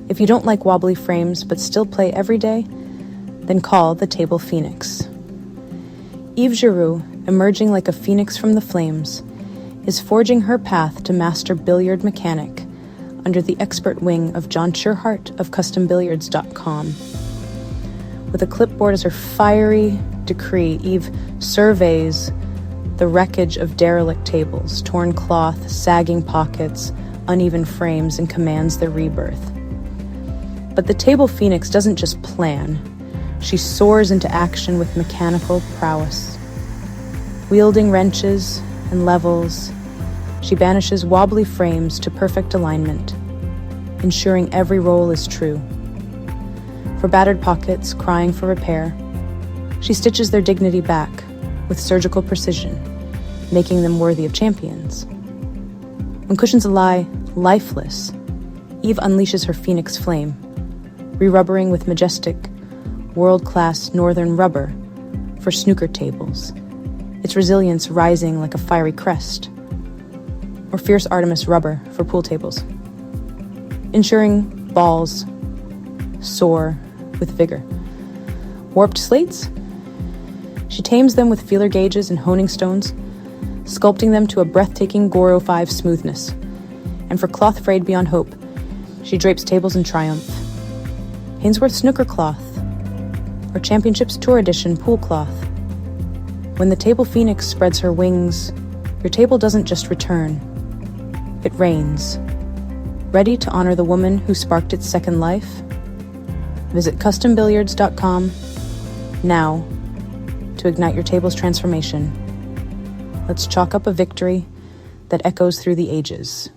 If you don't like wobbly frames but still play every day, then call the Table Phoenix. Eve Giroux, emerging like a phoenix from the flames, is forging her path to master Billiard Mechanic under the expert wing of John Sherhart of CustomBilliards.com. With a clipboard as her fiery decree, Eve surveys the wreckage of derelict tables, torn cloth, sagging pockets, uneven frames, and commands their rebirth. But the Table Phoenix doesn't just plan. She soars into action with mechanical prowess. Wielding wrenches and levels, she banishes wobbly frames to perfect alignment, ensuring every roll is true. For battered pockets crying for repair, she stitches their dignity back with surgical precision, making them worthy of champions. When cushions lie lifeless, Eve unleashes her phoenix flame, re-rubbering with majestic, world-class northern rubber for snooker tables, its resilience rising like a fiery crest, or fierce Artemis rubber for pool tables, ensuring balls soar with vigor. Warped slates? She tames them with feeler gauges and honing stones, sculpting them to a breathtaking Goro 5 smoothness. And for cloth frayed beyond hope, she drapes tables in triumph. Hainsworth snooker cloth, or Championships Tour Edition pool cloth. When the Table Phoenix spreads her wings, your table doesn't just return, it reigns. Ready to honor the woman who sparked its second life? Visit CustomBilliards.com now to ignite your table's transformation. Let's chalk up a victory that echoes through the ages.